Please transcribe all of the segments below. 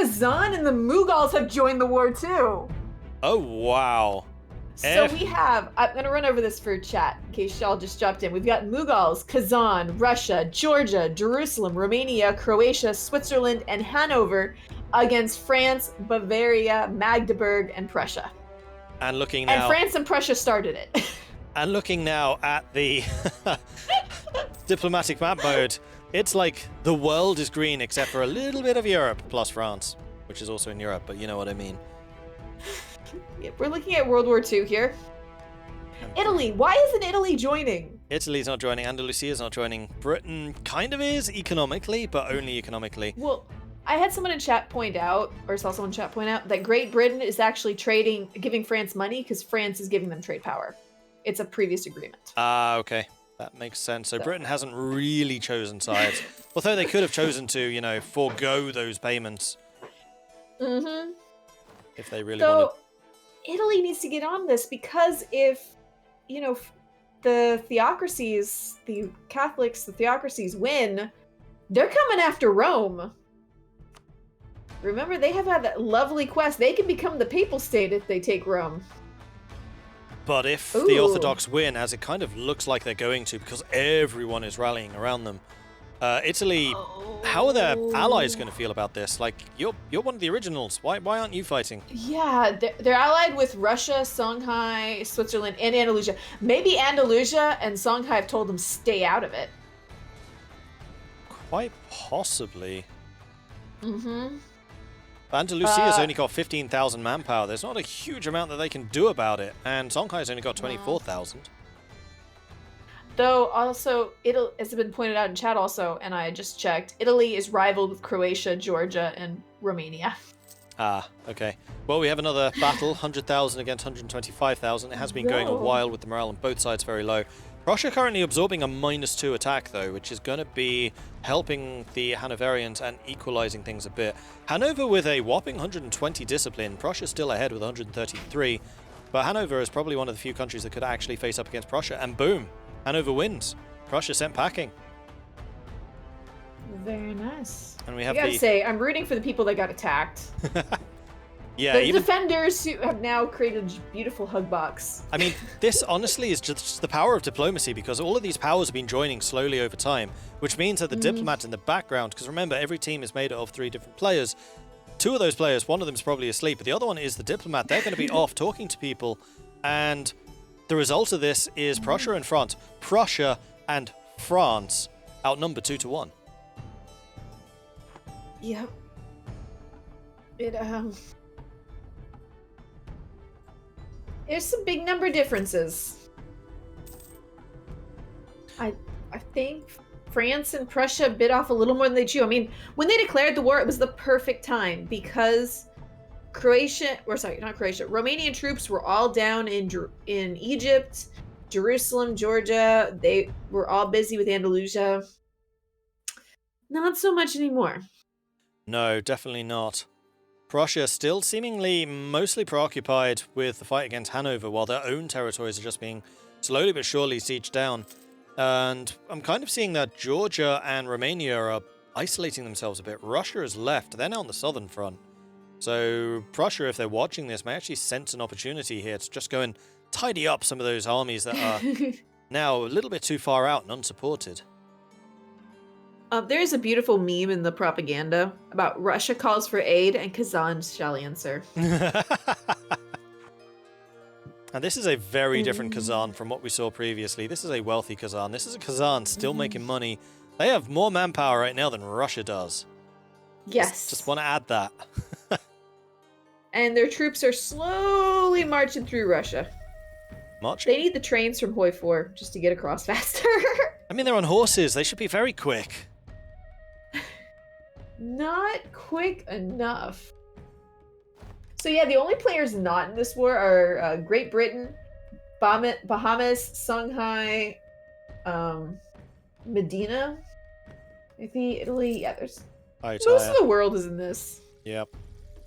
Kazan and the Mughals have joined the war too. Oh, wow. So we have, I'm going to run over this for chat in case y'all just jumped in. We've got Mughals, Kazan, Russia, Georgia, Jerusalem, Romania, Croatia, Switzerland, and Hanover against France, Bavaria, Magdeburg, and Prussia. And looking now... And France and Prussia started it. And looking now at the diplomatic map mode, it's like the world is green except for a little bit of Europe, plus France, which is also in Europe, but you know what I mean. We're looking at World War II here. Italy. Why isn't Italy joining? Italy's not joining. Andalusia's not joining. Britain kind of is economically, but only economically. Well, I had someone in chat point out, or saw someone in chat point out, that Great Britain is actually giving France money because France is giving them trade power. It's a previous agreement. Ah, okay. That makes sense. So Britain hasn't really chosen sides. Although they could have chosen to, you know, forego those payments. Mm-hmm. If they really wanted. Italy needs to get on this because if, you know, the theocracies, the Catholics, the theocracies win, they're coming after Rome. Remember, they have had that lovely quest. They can become the papal state if they take Rome. But if the Orthodox win, as it kind of looks like they're going to, because everyone is rallying around them, Italy, how are their allies going to feel about this? Like, you're one of the originals. Why aren't you fighting? Yeah, they're allied with Russia, Songhai, Switzerland, and Andalusia. Maybe Andalusia and Songhai have told them stay out of it. Quite possibly. Mm-hmm. Andalusia's only got 15,000 manpower. There's not a huge amount that they can do about it. And Songhai's only got 24,000. Though, also, Italy, as has been pointed out in chat also, and I just checked, Italy is rivaled with Croatia, Georgia, and Romania. Ah, okay. Well, we have another battle, 100,000 against 125,000. It has been going a while with the morale on both sides very low. Prussia currently absorbing a -2 attack, though, which is going to be helping the Hanoverians and equalizing things a bit. Hanover with a whopping 120 discipline. Prussia still ahead with 133. But Hanover is probably one of the few countries that could actually face up against Prussia. And boom! Hanover wins. Prussia sent packing. Very nice. And we have I gotta say, I'm rooting for the people that got attacked. Yeah, the defenders who have now created a beautiful hug box. I mean, this honestly is just the power of diplomacy, because all of these powers have been joining slowly over time, which means that the diplomat in the background, because remember, every team is made up of 3 different players. 2 of those players, one of them is probably asleep, but the other one is the diplomat. They're going to be off talking to people, and the result of this is Prussia and France. Prussia and France outnumber 2-1. Yep. There's some big number differences. I think France and Prussia bit off a little more than they chew. I mean, when they declared the war, it was the perfect time because Romanian troops were all down in Egypt, Jerusalem, Georgia. They were all busy with Andalusia. Not so much anymore. No, definitely not. Prussia still seemingly mostly preoccupied with the fight against Hanover, while their own territories are just being slowly but surely sieged down. And I'm kind of seeing that Georgia and Romania are isolating themselves a bit. Russia has left. They're now on the southern front. So Prussia, if they're watching this, may actually sense an opportunity here to just go and tidy up some of those armies that are now a little bit too far out and unsupported. There is a beautiful meme in the propaganda about Russia calls for aid and Kazan shall answer. And this is a very different Kazan from what we saw previously. This is a wealthy Kazan. This is a Kazan still making money. They have more manpower right now than Russia does. Yes. Just want to add that. And their troops are slowly marching through Russia. Marching? They need the trains from Hoi 4 just to get across faster. I mean, they're on horses. They should be very quick. Not quick enough. So yeah, the only players not in this war are Great Britain, Bahamas, Songhai, Medina, I think Italy. Yeah, there's most of the world is in this. Yep.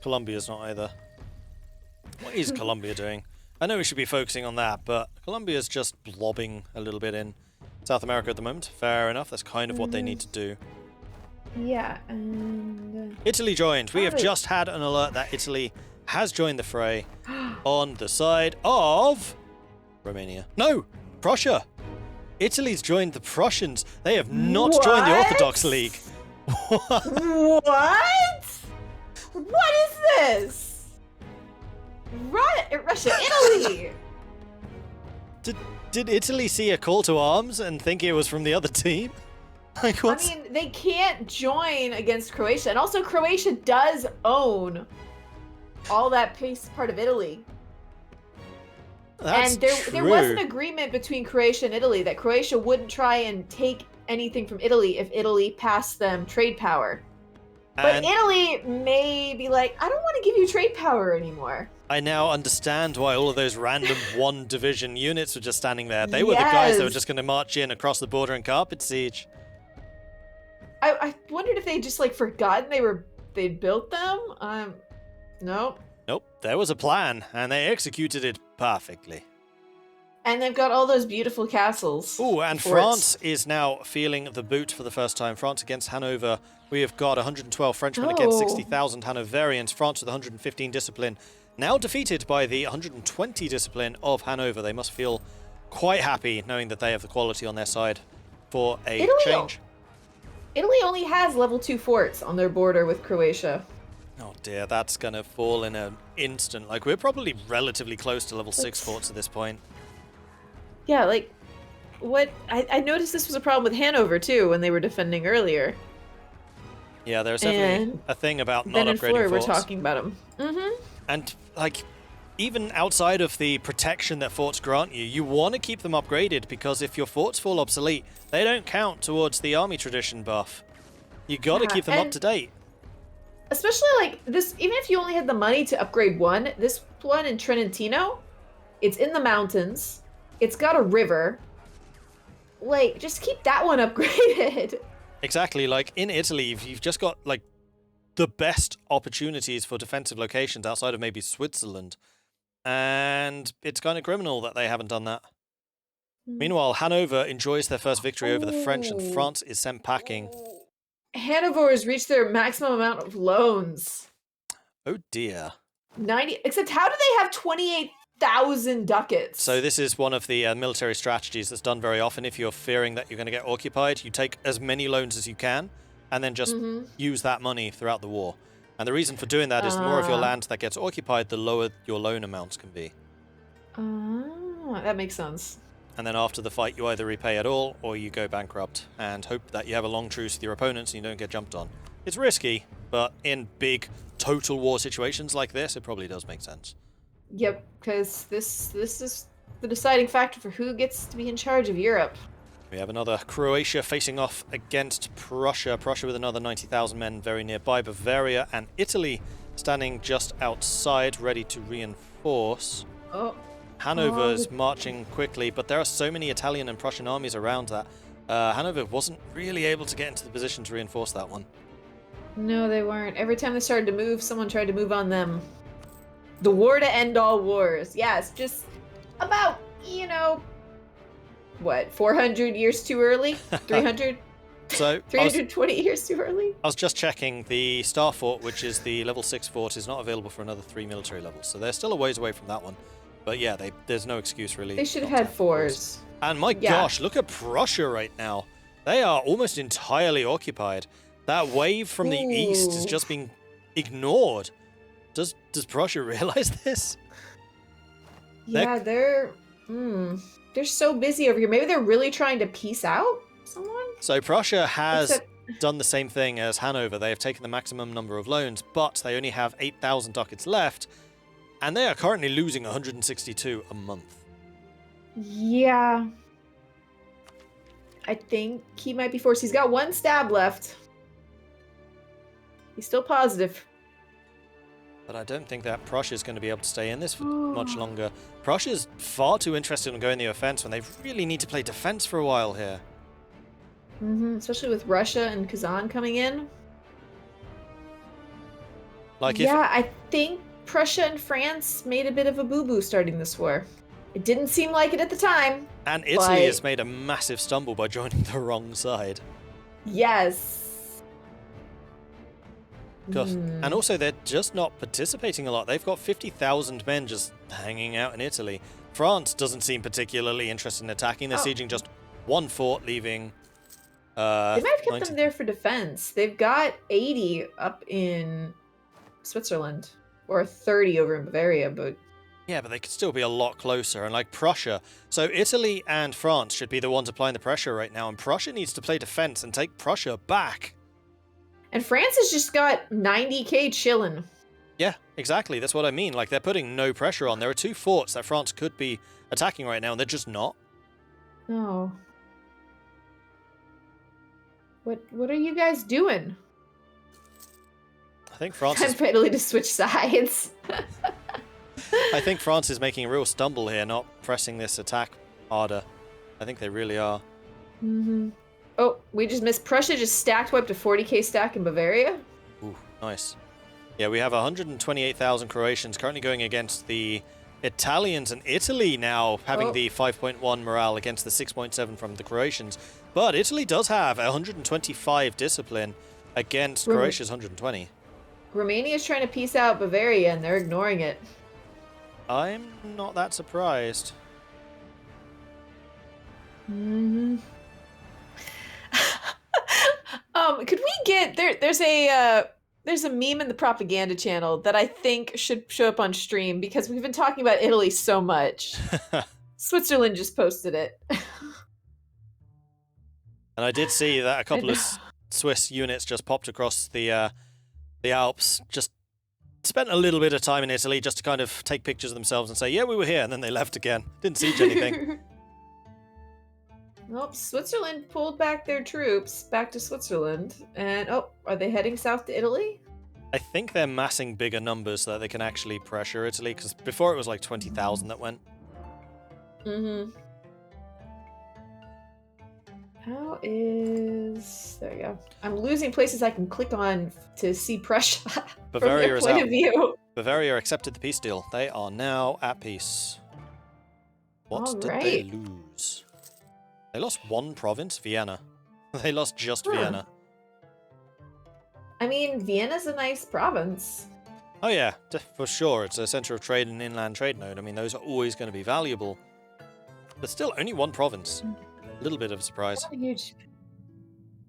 Colombia's not either. What is Colombia doing? I know we should be focusing on that, but Colombia's just blobbing a little bit in South America at the moment. Fair enough. That's kind of what they need to do. Yeah, and Italy joined. We have just had an alert that Italy has joined the fray on the side of Romania. No, Prussia. Italy's joined the Prussians. They have not joined the Orthodox League. What? What is this? Russia, Italy. Did Italy see a call to arms and think it was from the other team? Like, I mean, they can't join against Croatia, and also Croatia does own all that part of Italy. That's and there was an agreement between Croatia and Italy that Croatia wouldn't try and take anything from Italy if Italy passed them trade power. But Italy may be like, I don't want to give you trade power anymore. I now understand why all of those random one division units were just standing there. They were the guys that were just going to march in across the border and carpet siege. I wondered if they just like forgotten they'd built them. Nope. Nope. There was a plan, and they executed it perfectly. And they've got all those beautiful castles. Ooh, and France is now feeling the boot for the first time. France against Hanover. We have got 112 Frenchmen against 60,000 Hanoverians. France with 115 discipline. Now defeated by the 120 discipline of Hanover. They must feel quite happy knowing that they have the quality on their side for a change. Italy only has level 2 forts on their border with Croatia. Oh dear, that's going to fall in an instant. Like, we're probably relatively close to level 6 forts at this point. Yeah, like, what? I noticed this was a problem with Hanover, too, when they were defending earlier. Yeah, there's definitely a thing about not upgrading forts. We're talking about them. Mm-hmm. And, like, even outside of the protection that forts grant you, you want to keep them upgraded, because if your forts fall obsolete, they don't count towards the army tradition buff. You got to keep them up to date. Especially like this, even if you only had the money to upgrade one, this one in Trentino, it's in the mountains, it's got a river. Like, just keep that one upgraded. Exactly, like in Italy, you've just got like the best opportunities for defensive locations outside of maybe Switzerland. And it's kind of criminal that they haven't done that. Meanwhile, Hanover enjoys their first victory over the French, and France is sent packing. Hanover has reached their maximum amount of loans. Oh dear. 90, except how do they have 28,000 ducats? So this is one of the military strategies that's done very often. If you're fearing that you're going to get occupied, you take as many loans as you can, and then just use that money throughout the war. And the reason for doing that is the more of your land that gets occupied, the lower your loan amounts can be. That makes sense. And then after the fight, you either repay at all, or you go bankrupt, and hope that you have a long truce with your opponents and you don't get jumped on. It's risky, but in big total war situations like this, it probably does make sense. Yep, because this is the deciding factor for who gets to be in charge of Europe. We have another Croatia facing off against Prussia. Prussia with another 90,000 men very nearby. Bavaria and Italy standing just outside, ready to reinforce. Hanover's marching quickly, but there are so many Italian and Prussian armies around that Hanover wasn't really able to get into the position to reinforce that one. No, they weren't. Every time they started to move, someone tried to move on them. The war to end all wars. Yeah, it's just about, what, 400 years too early? 300? So 320 years too early? I was just checking. The Star Fort, which is the level 6 fort, is not available for another 3 military levels, so they're still a ways away from that one. But yeah, there's no excuse really. They should have had 4s. And my gosh, look at Prussia right now. They are almost entirely occupied. That wave from the east is just being ignored. Does Prussia realize this? Yeah, they're so busy over here. Maybe they're really trying to peace out someone? So Prussia has done the same thing as Hanover. They have taken the maximum number of loans, but they only have 8,000 ducats left, and they are currently losing 162 a month. Yeah. I think he might be forced. He's got 1 stab left. He's still positive. But I don't think that Prussia's going to be able to stay in this for much longer. Prussia's far too interested in going the offense when they really need to play defense for a while here. Especially with Russia and Kazan coming in. Like, I think Prussia and France made a bit of a boo-boo starting this war. It didn't seem like it at the time. And Italy has made a massive stumble by joining the wrong side. Yes. God. And also, they're just not participating a lot. They've got 50,000 men just hanging out in Italy. France doesn't seem particularly interested in attacking. They're sieging just one fort, leaving... they might have kept them there for defense. They've got 80 up in Switzerland, or 30 over in Bavaria, but... Yeah, but they could still be a lot closer, and like Prussia. So Italy and France should be the ones applying the pressure right now, and Prussia needs to play defense and take Prussia back. And France has just got 90k chilling. Yeah, exactly. That's what I mean. Like, they're putting no pressure on. There are 2 forts that France could be attacking right now, and they're just not. Oh. What are you guys doing? I think France Time for Italy to switch sides. I think France is making a real stumble here, not pressing this attack harder. I think they really are. Oh, we just missed. Prussia just stacked wiped a 40k stack in Bavaria. Ooh, nice. Yeah, we have 128,000 Croatians currently going against the Italians, and Italy now having the 5.1 morale against the 6.7 from the Croatians. But Italy does have 125 discipline against Croatia's 120. Romania's trying to peace out Bavaria, and they're ignoring it. I'm not that surprised. Could we get there's a meme in the propaganda channel that I think should show up on stream because we've been talking about Italy so much. Switzerland just posted it. And I did see that a couple of Swiss units just popped across the Alps, just spent a little bit of time in Italy just to kind of take pictures of themselves and say, yeah, we were here, and then they left again. Didn't siege anything. Nope, Switzerland pulled back their troops back to Switzerland. And, are they heading south to Italy? I think they're massing bigger numbers so that they can actually pressure Italy, because before it was like 20,000 that went. How is... There you go. I'm losing places I can click on to see Prussia Bavaria from their point of view. Bavaria accepted the peace deal. They are now at peace. What did they lose? They lost one province, Vienna. They lost just Vienna. I mean, Vienna's a nice province. Oh yeah, for sure. It's a center of trade and inland trade node. I mean, those are always going to be valuable. But still, only one province. A little bit of a surprise. Not huge.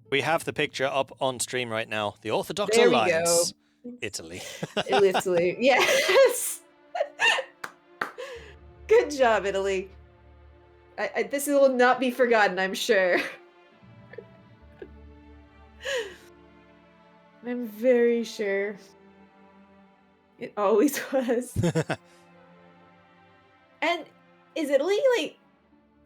We have the picture up on stream right now. The Orthodox There Alliance. We go. Italy. Italy. Yes. Good job, Italy. This will not be forgotten, I'm sure. I'm very sure. It always was. And is Italy, like...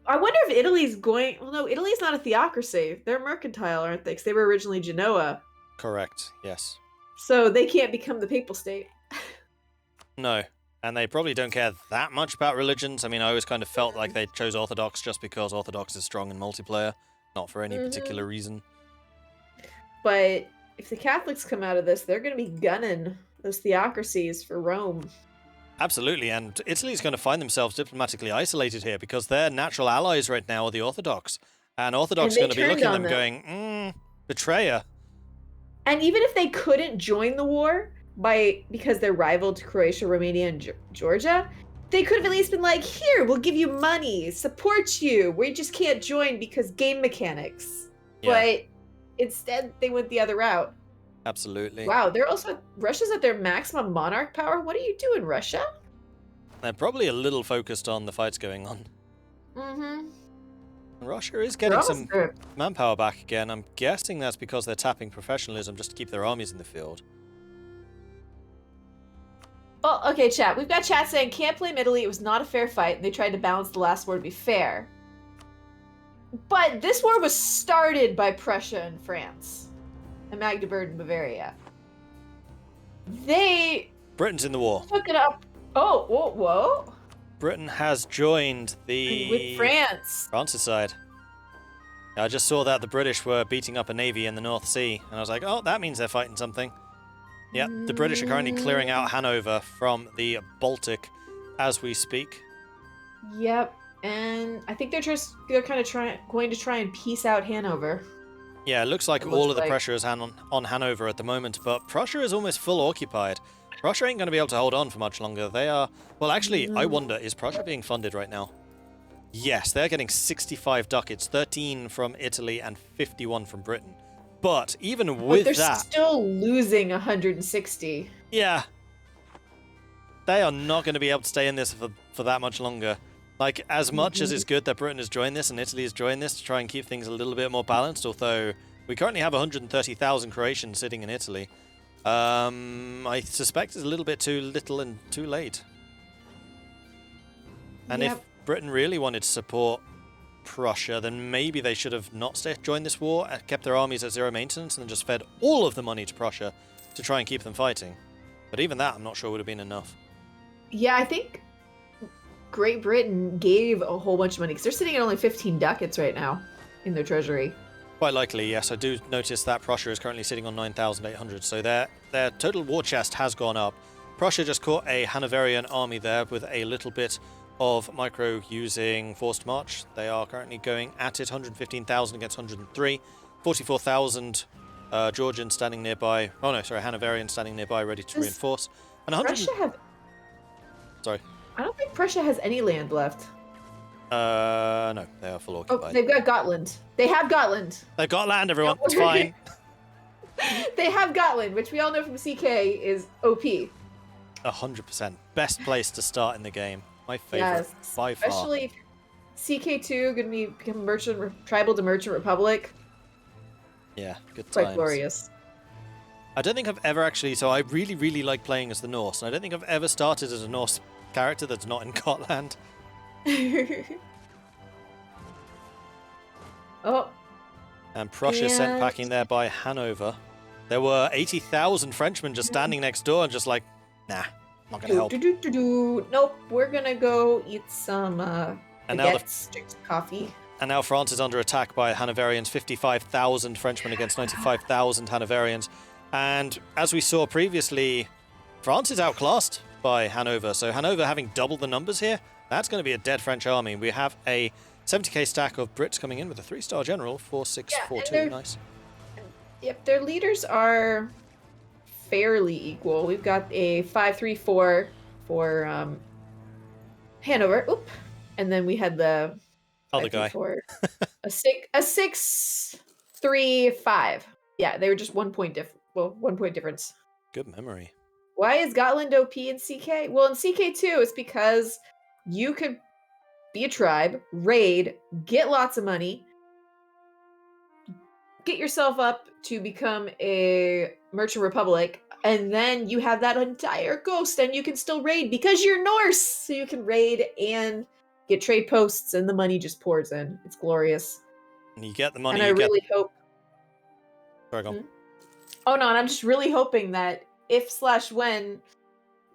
I wonder if Italy's going... Well, no, Italy's not a theocracy. They're mercantile, aren't they? Because they were originally Genoa. Correct, yes. So they can't become the papal state. No. And they probably don't care that much about religions. I mean, I always kind of felt like they chose Orthodox just because Orthodox is strong in multiplayer, not for any particular reason. But if the Catholics come out of this, they're going to be gunning those theocracies for Rome. Absolutely, and Italy's going to find themselves diplomatically isolated here because their natural allies right now are the Orthodox. And Orthodox are going to be looking at them going, betrayer. And even if they couldn't join the war because they're rival to Croatia, Romania, and Georgia, they could have at least been like, here, we'll give you money, support you. We just can't join because game mechanics. Yeah. But instead, they went the other route. Absolutely. Wow, Russia's at their maximum monarch power. What are you doing, Russia? They're probably a little focused on the fights going on. Russia is getting some manpower back again. I'm guessing that's because they're tapping professionalism just to keep their armies in the field. Well, okay, chat. We've got chat saying, can't blame Italy. It was not a fair fight, and they tried to balance the last war to be fair. But this war was started by Prussia and France. And Magdeburg and Bavaria. Britain's in the war. Took it up. Oh, whoa. Britain has joined with France's side. I just saw that the British were beating up a navy in the North Sea, and I was like, oh, that means they're fighting something. Yeah, the British are currently clearing out Hanover from the Baltic as we speak. Yep, and I think they're going to try and peace out Hanover. Yeah, it looks like all of the pressure is on Hanover at the moment, but Prussia is almost full occupied. Prussia ain't going to be able to hold on for much longer. They are... Well, actually, I wonder, is Prussia being funded right now? Yes, they're getting 65 ducats, 13 from Italy and 51 from Britain. But even with that... they're still losing 160. Yeah. They are not going to be able to stay in this for that much longer. Like, as much as it's good that Britain has joined this and Italy has joined this to try and keep things a little bit more balanced, although we currently have 130,000 Croatians sitting in Italy. I suspect it's a little bit too little and too late. And if Britain really wanted to support Prussia, then maybe they should have not joined this war, kept their armies at zero maintenance, and then just fed all of the money to Prussia to try and keep them fighting. But even that, I'm not sure would have been enough. Yeah, I think Great Britain gave a whole bunch of money, because they're sitting at only 15 ducats right now in their treasury. Quite likely, yes. I do notice that Prussia is currently sitting on 9,800, so their total war chest has gone up. Prussia just caught a Hanoverian army there with a little bit of micro using forced march. They are currently going at it, 115,000 against 103, 44,000 Georgians standing nearby. Oh no, sorry, Hanoverians standing nearby, ready to reinforce. And 100. Prussia have... Sorry. I don't think Prussia has any land left. No, they are full occupied. Oh, they've got Gotland. They have Gotland. They've got land, everyone. It's fine. They have Gotland, which we all know from CK is OP. 100%. Best place to start in the game. My favorite, by far. Especially CK2 going to become tribal to merchant republic. Yeah, good times. Quite glorious. I don't think I've ever actually... So I really, really like playing as the Norse. And I don't think I've ever started as a Norse character that's not in Gotland. Oh. And Prussia sent packing there by Hanover. There were 80,000 Frenchmen just standing next door and just like, nah, not going to help. Nope, we're going to go eat some coffee. And now France is under attack by Hanoverians, 55,000 Frenchmen against 95,000 Hanoverians. And as we saw previously, France is outclassed by Hanover. So Hanover having double the numbers here, that's going to be a dead French army. We have a 70k stack of Brits coming in with a 3-star general, 4642, nice. Yep, their leaders are fairly equal. We've got a 534 for Hanover. Oop. And then we had the other guy. a 635. Yeah, they were just 1 point 1 point difference. Good memory. Why is Gotland OP in CK? Well, in CK2, it's because you could be a tribe, raid, get lots of money, get yourself up to become a merchant republic, and then you have that entire coast and you can still raid because you're Norse. So you can raid and get trade posts and the money just pours in. It's glorious. And you get the money. And I really hope... Sorry, go on. Oh no, and I'm just really hoping that if/when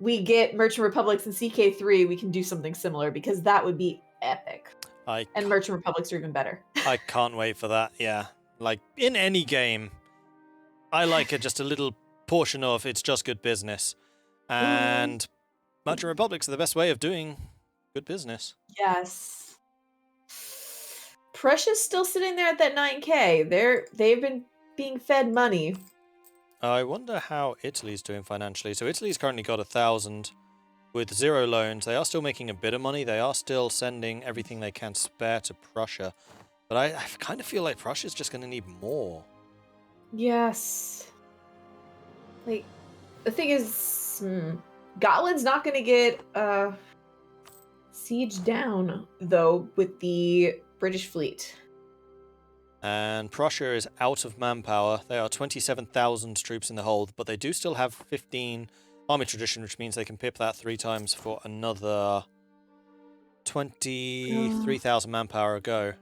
we get merchant republics in CK3, we can do something similar, because that would be epic. And merchant republics are even better. I can't wait for that, yeah. Like, in any game, I like it just a little portion of it's just good business. And merchant republics are the best way of doing good business. Yes. Prussia's still sitting there at that 9k. They've been being fed money. I wonder how Italy's doing financially. So Italy's currently got 1,000 with 0 loans. They are still making a bit of money. They are still sending everything they can spare to Prussia. But I kind of feel like Prussia's just going to need more. Yes. Like, the thing is, Gotland's not going to get sieged down, though, with the British fleet. And Prussia is out of manpower. There are 27,000 troops in the hold, but they do still have 15 army tradition, which means they can pip that 3 times for another 23,000 manpower a go.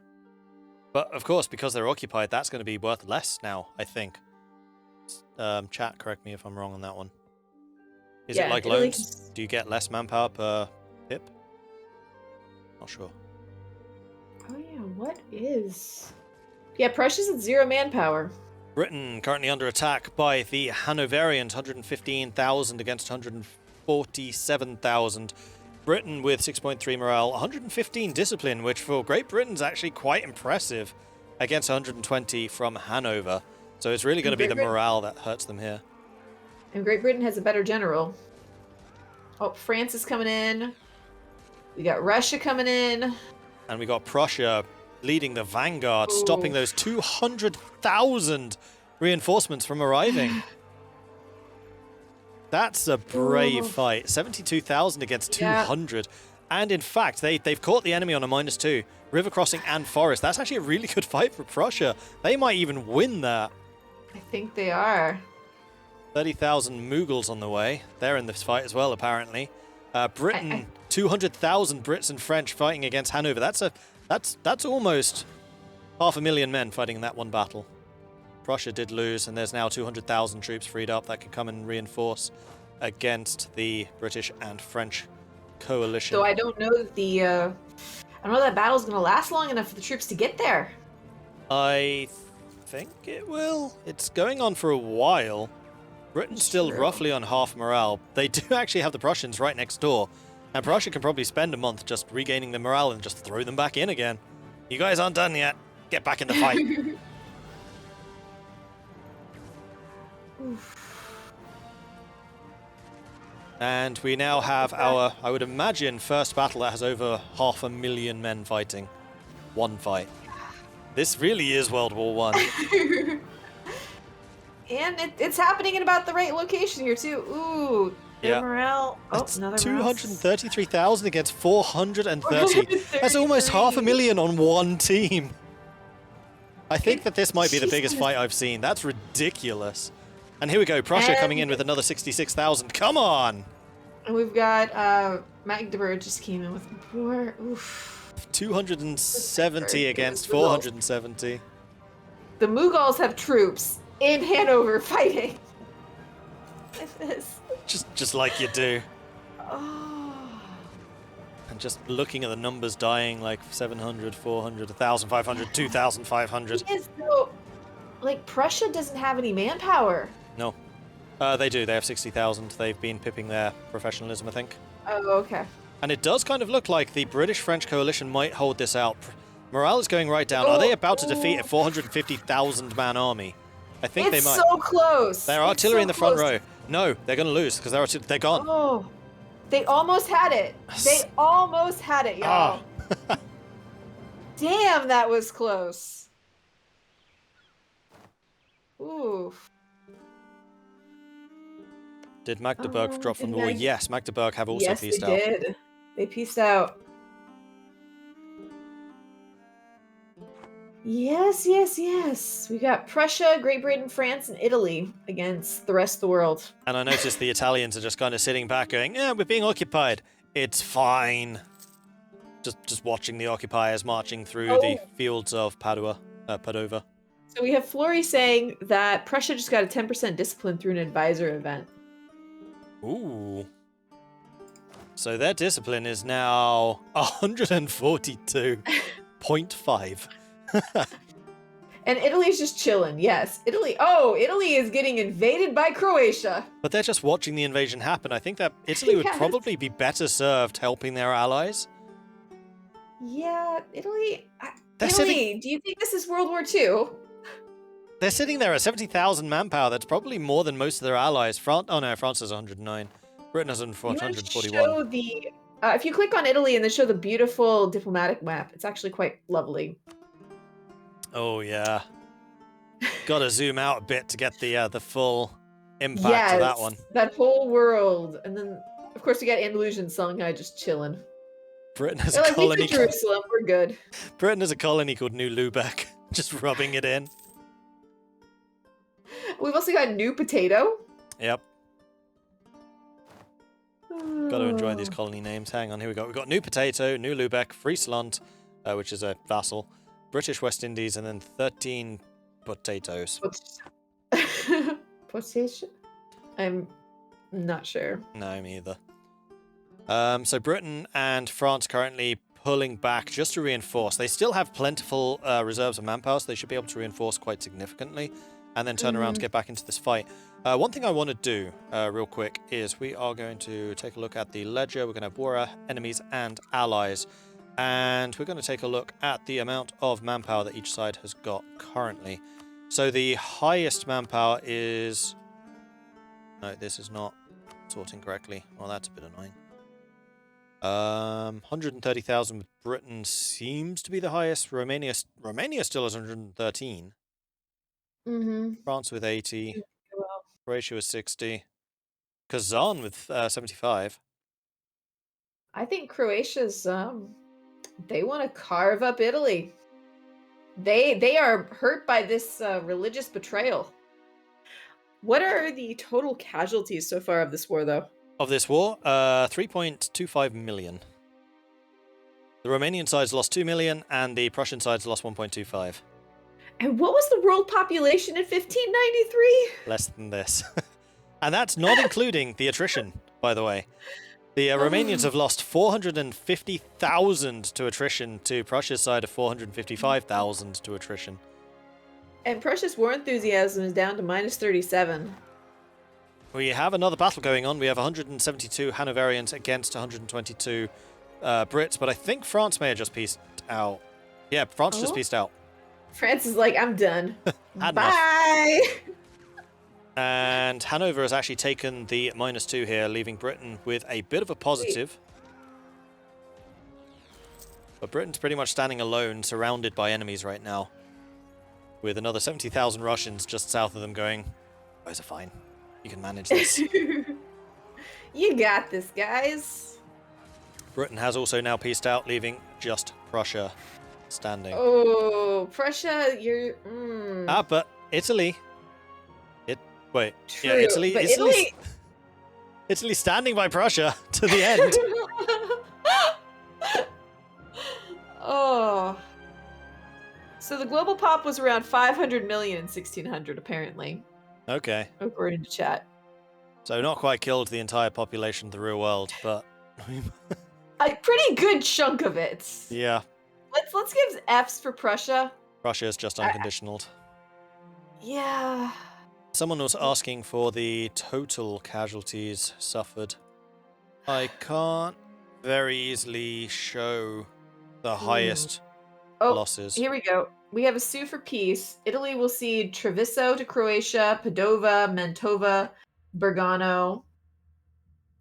But of course, because they're occupied, that's going to be worth less now, I think. Chat, correct me if I'm wrong on that one. Is it like loans? Do you get less manpower per pip? Not sure. Oh yeah, what is... Yeah, Prussia's at 0 manpower. Britain currently under attack by the Hanoverians, 115,000 against 147,000. Britain with 6.3 morale, 115 discipline, which for Great Britain's actually quite impressive. against 120 from Hanover. So it's really going to be the morale that hurts them here. And Great Britain has a better general. Oh, France is coming in. We got Russia coming in. And we got Prussia leading the vanguard, stopping those 200,000 reinforcements from arriving. That's a brave fight. 72,000 against 200. And in fact, they've caught the enemy on a -2. River crossing and forest. That's actually a really good fight for Prussia. They might even win that. I think they are. 30,000 Mughals on the way. They're in this fight as well, apparently. Britain, 200,000 Brits and French fighting against Hanover. That's almost 500,000 men fighting in that one battle. Prussia did lose, and there's now 200,000 troops freed up that can come and reinforce against the British and French coalition. So I don't know that I don't know that battle's going to last long enough for the troops to get there. I think it will. It's going on for a while. Britain's still roughly on half morale. They do actually have the Prussians right next door, and Prussia can probably spend a month just regaining the morale and just throw them back in again. You guys aren't done yet. Get back in the fight. And we now have our, I would imagine, first battle that has over 500,000 men fighting. One fight. This really is World War I. And it's happening in about the right location here, too. Ooh, their morale. Oh, that's another 233,000 against 430. That's almost 500,000 on one team. I think that this might be the biggest fight I've seen. That's ridiculous. And here we go, Prussia coming in with another 66,000. Come on! And we've got Magdeburg just came in with more. Oof. 270 against 470. The Mughals have troops in Hanover fighting. Just like you do. Oh. And just looking at the numbers dying, like 700, 400, 1,500, 2,500. Yes, so, like, Prussia doesn't have any manpower. No. They do. They have 60,000. They've been pipping their professionalism, I think. Oh, okay. And it does kind of look like the British-French coalition might hold this out. Morale is going right down. Are they about to defeat a 450,000-man army? I think they might. It's so close. Their artillery in the front row. No, they're going to lose because they're gone. Oh, they almost had it. They almost had it, y'all. Ah. Damn, that was close. Oof. Did Magdeburg drop from the war? Yes, Magdeburg have also pieced out. Yes, they did. They pieced out. Yes, yes, yes. We got Prussia, Great Britain, France, and Italy against the rest of the world. And I noticed the Italians are just kind of sitting back going, yeah, we're being occupied. It's fine. Just watching the occupiers marching through the fields of Padova. So we have Flory saying that Prussia just got a 10% discipline through an advisor event. Ooh. So their discipline is now 142.5. And Italy's just chilling, yes. Italy is getting invaded by Croatia. But they're just watching the invasion happen. I think that Italy would probably be better served helping their allies. Yeah, Italy, do you think this is World War II? They're sitting there at 70,000 manpower. That's probably more than most of their allies. France has 109. Britain has 141. Show the, if you click on Italy and then show the beautiful diplomatic map, it's actually quite lovely. Oh, yeah. Gotta zoom out a bit to get the full impact of that one. That whole world. And then, of course, we got Andalusian Songhai just chilling. Britain has a colony. Jerusalem, we're good. Britain has a colony called New Lubeck, just rubbing it in. We've also got New Potato. Yep. Got to enjoy these colony names. Hang on, here we go. We've got New Potato, New Lubeck, Friesland, which is a vassal, British West Indies, and then 13 potatoes. Potation? I'm not sure. No, me either. So Britain and France currently pulling back just to reinforce. They still have plentiful reserves of manpower, so they should be able to reinforce quite significantly and then turn around to get back into this fight. One thing I want to do real quick is we are going to take a look at the ledger. We're going to have war, enemies, and allies. And we're going to take a look at the amount of manpower that each side has got currently. So the highest manpower is... No, this is not sorting correctly. Well, that's a bit annoying. 130,000 with Britain seems to be the highest. Romania still has 113. France with 80. Well, Croatia with 60. Kazan with 75. I think Croatia's they want to carve up Italy. They are hurt by this religious betrayal. What are the total casualties so far of this war, though? Of this war, 3.25 million. The Romanian side's lost 2 million, and the Prussian side's lost 1.25. And what was the world population in 1593? Less than this. And that's not including the attrition, by the way. The Romanians have lost 450,000 to attrition to Prussia's side of 455,000 to attrition. And Prussia's war enthusiasm is down to -37. We have another battle going on. We have 172 Hanoverians against 122 Brits, but I think France may have just peaced out. Yeah, France just peaced out. France is like, I'm done. Had Bye! And Hanover has actually taken the -2 here, leaving Britain with a bit of a positive. But Britain's pretty much standing alone, surrounded by enemies right now, with another 70,000 Russians just south of them going, "You guys are fine. You can manage this." You got this, guys. Britain has also now peaced out, leaving just Prussia standing. Oh, Prussia, you're... But Italy... Wait, True, yeah, Italy... but Italy's standing by Prussia to the end. Oh. So the global pop was around 500 million in 1600, apparently. Okay. According to chat. So not quite killed the entire population of the real world, but... A pretty good chunk of it. Yeah. Let's give Fs for Prussia. Russia is just unconditional. Yeah. Someone was asking for the total casualties suffered. I can't very easily show the highest losses. Here we go. We have a sue for peace. Italy will cede Treviso to Croatia, Padova, Mantova, Bergamo.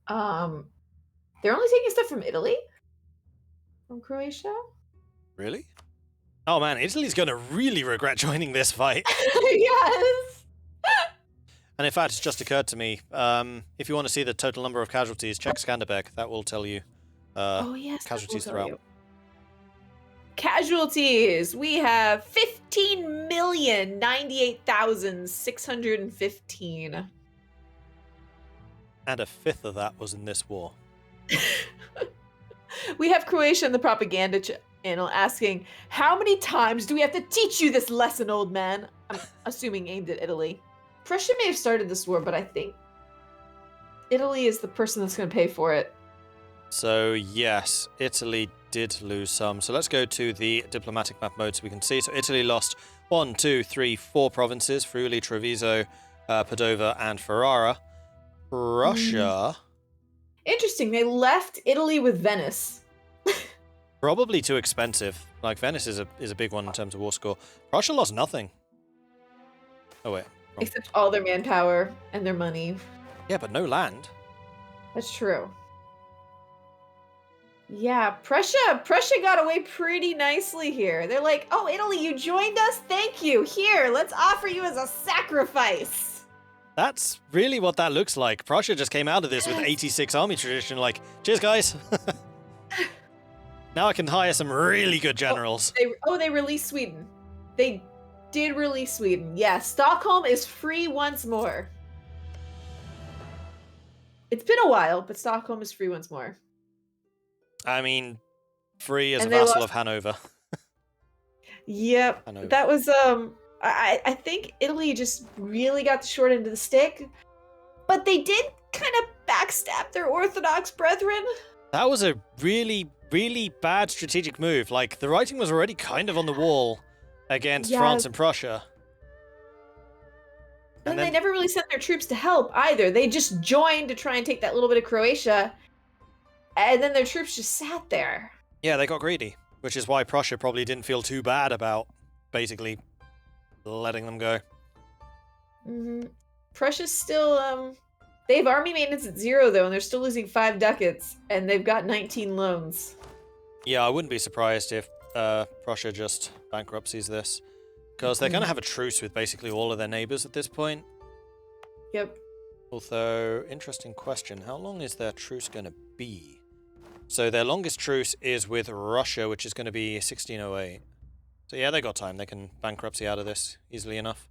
They're only taking stuff from Italy? From Croatia? Really? Oh man, Italy's going to really regret joining this fight. Yes! And in fact, it's just occurred to me, if you want to see the total number of casualties, check Skanderbeg. That will tell you casualties throughout. Casualties! We have 15,098,615. And a fifth of that was in this war. We have Croatia in the propaganda channel asking, how many times do we have to teach you this lesson, old man? I'm assuming aimed at Italy. Prussia may have started this war, but I think Italy is the person that's going to pay for it. So yes, Italy did lose some. So let's go to the diplomatic map mode so we can see. So Italy lost 1, 2, 3, 4 provinces: Friuli, Treviso, Padova, and Ferrara. Russia... Interesting, they left Italy with Venice. Probably too expensive. Like, Venice is a big one in terms of war score. Russia lost nothing. Oh, wait. Wrong. Except all their manpower and their money. Yeah, but no land. That's true. Yeah, Prussia got away pretty nicely here. They're like, oh, Italy, you joined us? Thank you. Here, let's offer you as a sacrifice. That's really what that looks like. Prussia just came out of this with 86 army tradition, like, cheers, guys. Now I can hire some really good generals. They released Sweden. They did release Sweden. Yeah, Stockholm is free once more. It's been a while, but Stockholm is free once more. I mean, free as a vassal of Hanover. Yep. Hanover. That was, I think Italy just really got the short end of the stick, but they did kind of backstab their Orthodox brethren. That was a really, really bad strategic move. Like, the writing was already kind of on the wall against France and Prussia. And they never really sent their troops to help either. They just joined to try and take that little bit of Croatia, and then their troops just sat there. Yeah, they got greedy, which is why Prussia probably didn't feel too bad about basically letting them go. Prussia's still, they have army maintenance at 0, though, and they're still losing 5 ducats, and they've got 19 loans. Yeah, I wouldn't be surprised if Prussia just bankruptcies this, because they're going to have a truce with basically all of their neighbors at this point. Yep. Although, interesting question, how long is their truce going to be? So their longest truce is with Russia, which is going to be 1608. So yeah, they got time. They can bankruptcy out of this easily enough.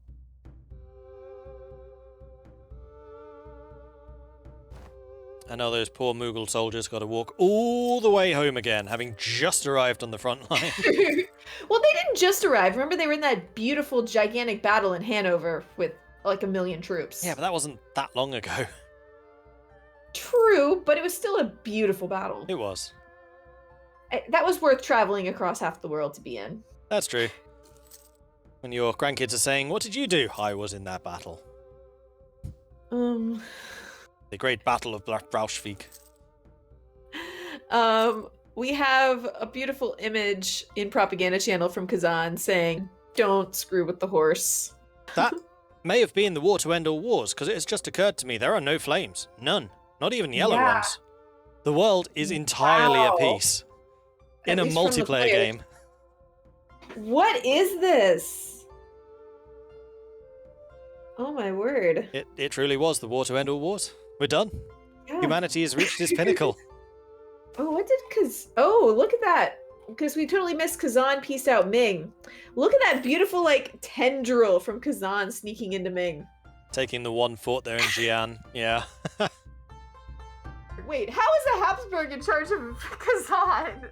I know those poor Mughal soldiers got to walk all the way home again, having just arrived on the front line. Well, they didn't just arrive. Remember, they were in that beautiful, gigantic battle in Hanover with like 1 million troops. Yeah, but that wasn't that long ago. True, but it was still a beautiful battle. It was. That was worth traveling across half the world to be in. That's true. When your grandkids are saying, "What did you do?" I was in that battle. The Great Battle of Braunschweig. We have a beautiful image in propaganda channel from Kazan saying, "Don't screw with the horse." That may have been the war to end all wars, because it has just occurred to me there are no flames. None. Not even yellow ones. The world is entirely at peace. In a multiplayer game. What is this? Oh my word. It truly was the war to end all wars. We're done. Yeah. Humanity has reached its pinnacle. Oh, what did Oh, look at that. Because we totally missed Kazan peace out Ming. Look at that beautiful, like, tendril from Kazan sneaking into Ming. Taking the one fort there in Jian. Yeah. Wait, how is the Habsburg in charge of Kazan?